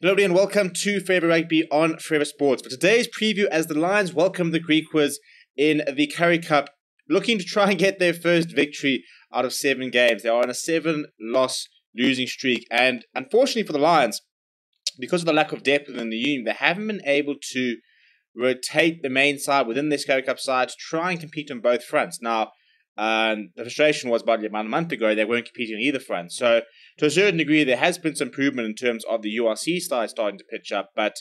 Hello everybody and welcome to Forever Rugby on Forever Sports. For today's preview, as the Lions welcome the Griquas in the Currie Cup, looking to try and get their first victory out of 7 games. They are on a 7-loss losing streak, and unfortunately for the Lions, because of the lack of depth within the union, they haven't been able to rotate the main side within this Currie Cup side to try and compete on both fronts. Now, the frustration was about a month ago, they weren't competing on either front. So, to a certain degree, there has been some improvement in terms of the URC side starting to pitch up. But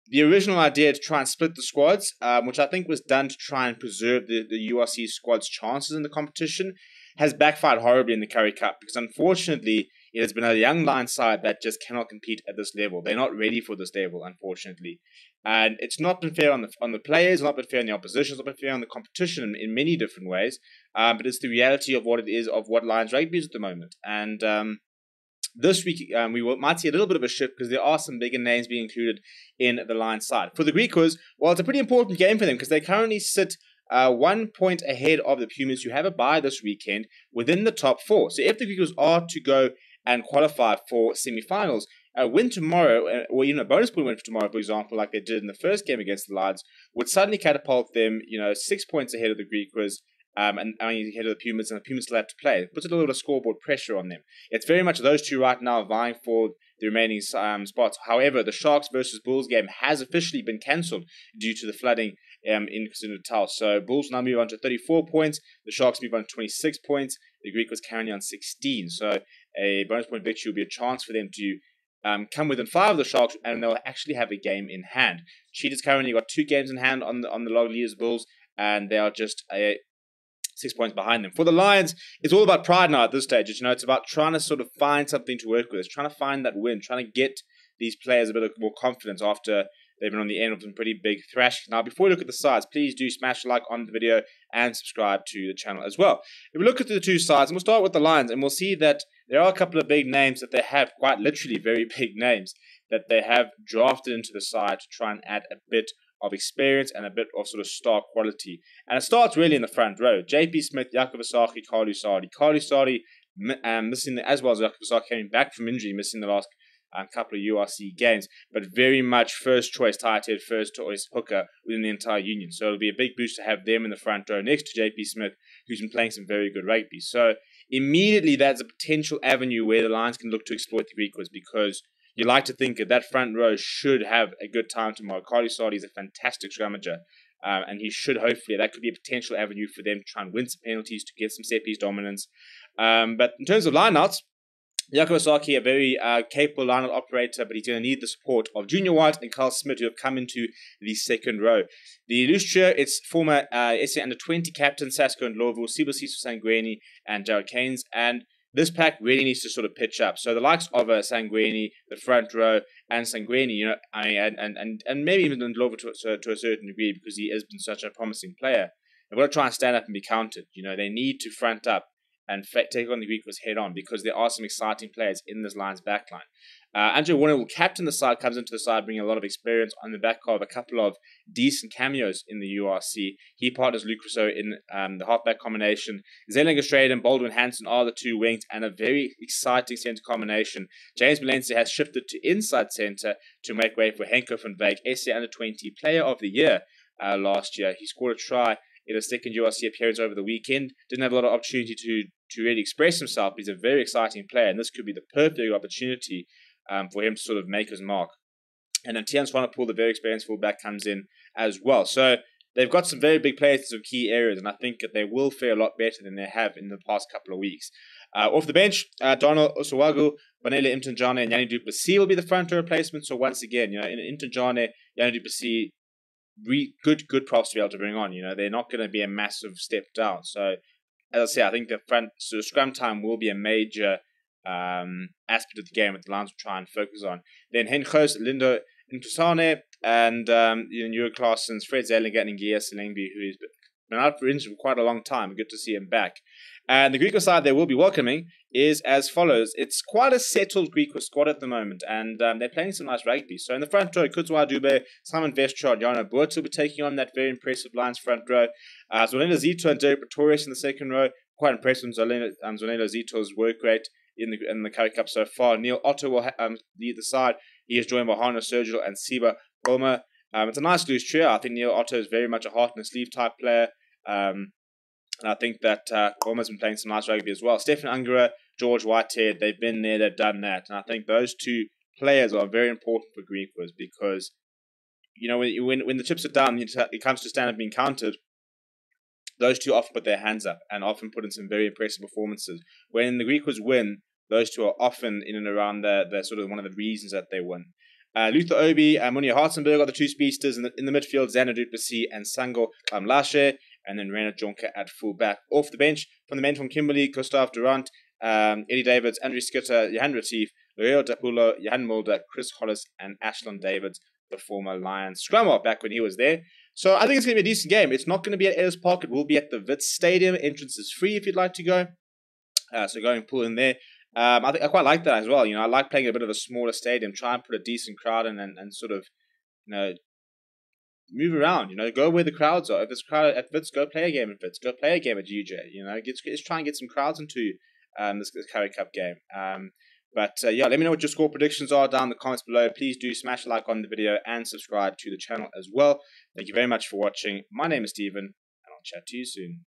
the original idea to try and split the squads, which I think was done to try and preserve the URC squad's chances in the competition, has backfired horribly in the Currie Cup. Because unfortunately, it has been a young Lions side that just cannot compete at this level. They're not ready for this level, unfortunately. And it's not been fair on the players, it's not been fair on the opposition, it's not been fair on the competition in many different ways. But it's the reality of what it is, of what Lions Rugby is at the moment. And this week, might see a little bit of a shift because there are some bigger names being included in the Lions side. For the Griquas, well, it's a pretty important game for them because they currently sit 1 point ahead of the Pumas, who have a bye this weekend, within the top 4. So if the Griquas are to go and qualify for semi-finals, a win tomorrow, or even a bonus point win for tomorrow, for example, like they did in the first game against the Lions, would suddenly catapult them, 6 points ahead of the Griquas, and ahead of the Pumas, and the Pumas still have to play. It puts a little bit of scoreboard pressure on them. It's very much those two right now vying for the remaining spots. However, the Sharks versus Bulls game has officially been cancelled due to the flooding in KwaZulu-Natal. So Bulls now move on to 34 points. The Sharks move on to 26 points. The Griquas currently on 16. So a bonus point victory will be a chance for them to come within 5 of the Sharks, and they'll actually have a game in hand. Cheetahs currently got 2 games in hand on the log leaders Bulls, and they are just 6 points behind them. For the Lions, it's all about pride now at this stage. It's about trying to sort of find something to work with. It's trying to find that win, trying to get these players a bit more confidence after they've been on the end of some pretty big thrashes. Now, before we look at the sides, please do smash a like on the video and subscribe to the channel as well. If we look at the two sides, and we'll start with the Lions, and we'll see that there are a couple of big names that they have, quite literally very big names, that they have drafted into the side to try and add a bit of experience and a bit of sort of star quality. And it starts really in the front row. JP Smith, Jaco Visagie, Carlu Sadi. Carlu Sadi missing, as well as Jaco Visagie coming back from injury, missing the last couple of URC games, but very much first choice tight head, first choice hooker within the entire union. So it'll be a big boost to have them in the front row next to JP Smith, who's been playing some very good rugby. So immediately that's a potential avenue where the Lions can look to exploit the Griquas, because you like to think that that front row should have a good time tomorrow. Carlu Sadi is a fantastic scrummager, and he should hopefully, that could be a potential avenue for them to try and win some penalties, to get some set piece dominance. But in terms of lineouts, Jaco Visagie, a very capable lineout operator, but he's going to need the support of Junior White and Carl Smith, who have come into the second row. The loose trio, it's former SA Under-20 captain Sasco and Lovu, Sibosiso Sangweni, and Jared Keynes, and this pack really needs to sort of pitch up. So the likes of Sangweni, the front row, and Sangweni, and maybe even Lovu to a certain degree, because he has been such a promising player, they've got to try and stand up and be counted. They need to front up and take on the Griquas head on, because there are some exciting players in this Lions backline. Andrew Warner will captain the side, comes into the side bringing a lot of experience on the back of a couple of decent cameos in the URC. He partners Luke Rousseau in the halfback combination. Zelling Australia and Baldwin Hansen are the two wings, and a very exciting centre combination. James Valencia has shifted to inside centre to make way for Henko van Wyk, SA Under-20 Player of the Year last year. He scored a try in a second URC appearance over the weekend. Didn't have a lot of opportunity to really express himself. He's a very exciting player, and this could be the perfect opportunity for him to sort of make his mark. And then Tian Swanepoel, the very experienced fullback, comes in as well. So they've got some very big players in some key areas, and I think that they will fare a lot better than they have in the past couple of weeks. Off the bench, Donald Osawagu, Vanilla Imtanjane, and Yanni Duplessis will be the front row replacements. So once again, in Imtanjane, Yanni Duplessis, good props to be able to bring on. They're not going to be a massive step down. So as I say, I think the front scrum time will be a major aspect of the game that the Lions will try and focus on. Then Henjos, Lindo Ntusane, and Neuro Claessens, Fred Zellinger, and Ngia Selengbi, who's been out for injury for quite a long time. Good to see him back. And the Griquas side they will be welcoming is as follows. It's quite a settled Griquas squad at the moment, and they're playing some nice rugby. So in the front row, Kutzwa Dube, Simon Vestrad, Jano Boerts will be taking on that very impressive Lions front row. Zonela Zito and Derek Pretorius in the second row. Quite impressed with Zonela Zito's work rate in the Currie Cup so far. Neil Otto will lead the side. He is joined by Hana Sergio and Siba Goma. It's a nice loose trio. I think Neil Otto is very much a heart in the sleeve type player. And I think that Goma's been playing some nice rugby as well. Stefan Angara, George Whitehead, they've been there, they've done that. And I think those two players are very important for Griquas because, when the chips are down, it comes to stand up being counted. Those two often put their hands up and often put in some very impressive performances. When the Griquas win, those two are often in and around the sort of one of the reasons that they win. Luther Obi and Munia Hartzenberg are the two speedsters in the midfield, Xander Duplessis and Sango Kamlashe, and then Reynard Jonker at fullback. Off the bench, from the men from Kimberley, Gustav Durant, Eddie Davids, Andrew Skitter, Johan Retief, Loreo Dapulo, Johan Mulder, Chris Hollis, and Ashland Davids, the former Lions scrummer back when he was there. So I think it's going to be a decent game. It's not going to be at Ellis Park. It will be at the Wits Stadium. Entrance is free if you'd like to go. So go and pull in there. I quite like that as well. I like playing a bit of a smaller stadium. Try and put a decent crowd in and sort of, move around. Go where the crowds are. If there's a crowd at Wits, go play a game at Wits. Go play a game at UJ. Let's try and get some crowds into this Currie Cup game. But let me know what your score predictions are down in the comments below. Please do smash a like on the video and subscribe to the channel as well. Thank you very much for watching. My name is Steven, and I'll chat to you soon.